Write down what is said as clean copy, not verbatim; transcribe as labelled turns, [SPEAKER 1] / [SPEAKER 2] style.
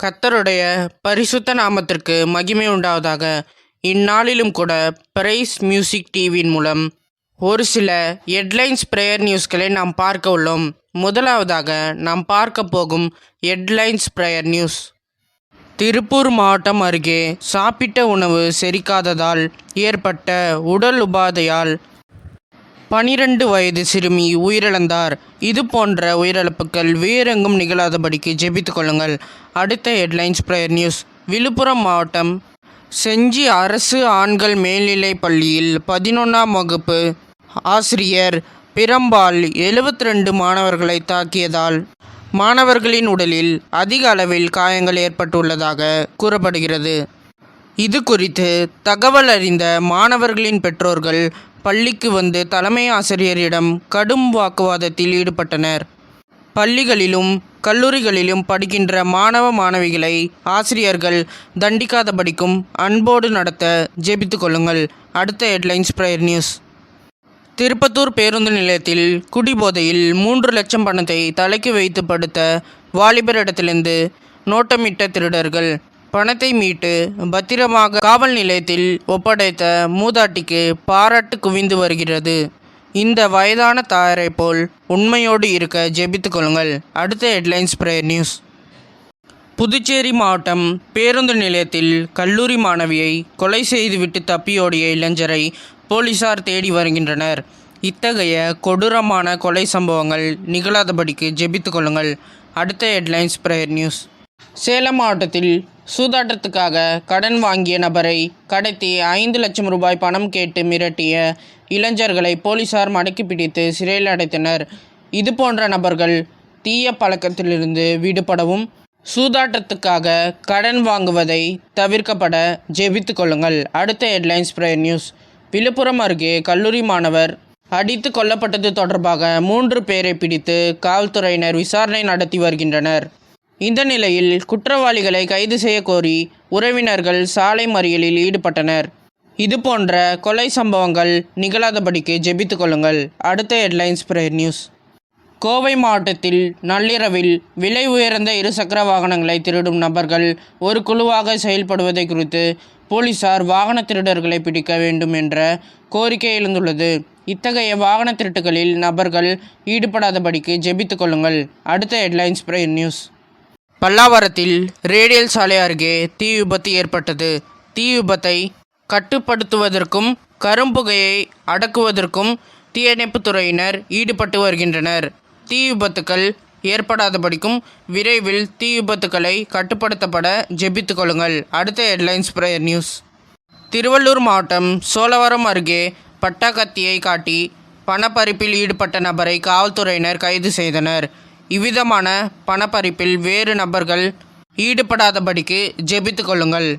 [SPEAKER 1] கர்த்தருடைய பரிசுத்த நாமத்திற்கு மகிமை உண்டாவதாக. இந்நாளிலும் கூட பிரைஸ் மியூசிக் டிவியின் மூலம் ஒரு சில ஹெட்லைன்ஸ் பிரேயர் நியூஸ்களை நாம் பார்க்க உள்ளோம். முதலாவதாக நாம் பார்க்க போகும் ஹெட்லைன்ஸ் பிரேயர் நியூஸ். திருப்பூர் மாவட்டம் அருகே சாப்பிட்ட உணவு செரிக்காததால் ஏற்பட்ட உடல் உபாதையால் 12 வயது சிறுமி உயிரிழந்தார். இது போன்ற உயிரிழப்புகள் வேறெங்கும் நிகழாதபடிக்கு ஜெபித்துக் கொள்ளுங்கள். அடுத்த ஹெட்லைன்ஸ் பிரேயர் நியூஸ். விழுப்புரம் மாவட்டம் செஞ்சி அரசு ஆண்கள் மேல்நிலைப் பள்ளியில் 11ஆம் வகுப்பு ஆசிரியர் பிரம்பால் 72 மாணவர்களை தாக்கியதால் மாணவர்களின் உடலில் அதிக அளவில் காயங்கள் ஏற்பட்டுள்ளதாக கூறப்படுகிறது. இது குறித்து தகவல் அறிந்த மாணவர்களின் பெற்றோர்கள் பள்ளிக்கு வந்து தலைமை ஆசிரியரிடம் கடும் வாக்குவாதத்தில் ஈடுபட்டனர். பள்ளிகளிலும் கல்லூரிகளிலும் படிக்கின்ற மாணவ மாணவிகளை ஆசிரியர்கள் தண்டிக்காதபடிக்கும் அன்போடு நடத்த ஜெபித்துக் கொள்ளுங்கள். அடுத்த ஹெட்லைன்ஸ் பிரேயர் நியூஸ். திருப்பத்தூர் பேருந்து நிலையத்தில் குடிபோதையில் 3 லட்சம் பணத்தை தலைக்கு வைத்து படுத்த வாலிபரிடத்திலிருந்து நோட்டமிட்ட திருடர்கள் பணத்தை மீட்டு பத்திரமாக காவல் நிலையத்தில் ஒப்படைத்த மூதாட்டிக்கு பாராட்டு குவிந்து வருகிறது. இந்த வயதான தாயாரை போல் உண்மையோடு இருக்க ஜெபித்துக் கொள்ளுங்கள். அடுத்த ஹெட்லைன்ஸ் பிரேயர் நியூஸ். புதுச்சேரி மாவட்டம் பேருந்து நிலையத்தில் கல்லூரி மாணவியை கொலை செய்துவிட்டு தப்பியோடிய இளைஞரை போலீசார் தேடி வருகின்றனர். இத்தகைய கொடூரமான கொலை சம்பவங்கள் நிகழாதபடிக்கு ஜெபித்துக் கொள்ளுங்கள். அடுத்த ஹெட்லைன்ஸ் பிரேயர் நியூஸ். சேலம் மாவட்டத்தில் சூதாட்டத்துக்காக கடன் வாங்கிய நபரை கடத்தி 5 லட்சம் ரூபாய் பணம் கேட்டு மிரட்டிய இளைஞர்களை போலீசார் மடக்கி பிடித்து சிறையில் அடைத்தனர். இது போன்ற நபர்கள் தீய பழக்கத்திலிருந்து விடுபடவும் சூதாட்டத்துக்காக கடன் வாங்குவதை தவிர்க்கப்பட ஜெபித்துக் கொள்ளுங்கள். அடுத்த ஹெட்லைன்ஸ் பிரேயர் நியூஸ். விழுப்புரம் அருகே கல்லூரி மாணவர் அடித்து கொல்லப்பட்டது தொடர்பாக 3 பேரை பிடித்து காவல்துறையினர் விசாரணை நடத்தி வருகின்றனர். இந்த நிலையில் குற்றவாளிகளை கைது செய்ய கோரி உறவினர்கள் சாலை மறியலில் ஈடுபட்டனர். இது போன்ற கொலை சம்பவங்கள் நிகழாதபடிக்கு ஜெபித்துக் கொள்ளுங்கள். அடுத்த ஹெட்லைன்ஸ் பிரேயர் நியூஸ். கோவை மாவட்டத்தில் நள்ளிரவில் விலை உயர்ந்த 2 சக்கர வாகனங்களை திருடும் நபர்கள் ஒரு குழுவாக செயல்படுவதை குறித்து போலீசார் வாகன திருடர்களை பிடிக்க வேண்டும் என்ற கோரிக்கை எழுந்துள்ளது. இத்தகைய வாகன திருட்டுகளில் நபர்கள் ஈடுபடாதபடிக்கு ஜெபித்துக் கொள்ளுங்கள். அடுத்த ஹெட்லைன்ஸ் பிரேயர் நியூஸ். பல்லாவரத்தில் ரேடியல் சாலை அருகே தீ விபத்து ஏற்பட்டது. தீ விபத்தை கட்டுப்படுத்துவதற்கும் கரும்புகையை அடக்குவதற்கும் தீயணைப்புத் துறையினர் ஈடுபட்டு வருகின்றனர். தீ விபத்துக்கள் ஏற்படாதபடிக்கும் விரைவில் தீ விபத்துக்களை கட்டுப்படுத்தப்பட ஜெபித்துக் கொள்ளுங்கள். அடுத்த ஹெட்லைன்ஸ் பிரேயர் நியூஸ். திருவள்ளூர் மாவட்டம் சோழவரம் அருகே பட்டா கத்தியை காட்டி பணப்பறிப்பில் ஈடுபட்ட நபரை காவல்துறையினர் கைது செய்தனர். இவ்விதமான பணப்பறிப்பில் வேறு நபர்கள் ஈடுபடாதபடிக்கு ஜெபித்துக் கொள்ளுங்கள்.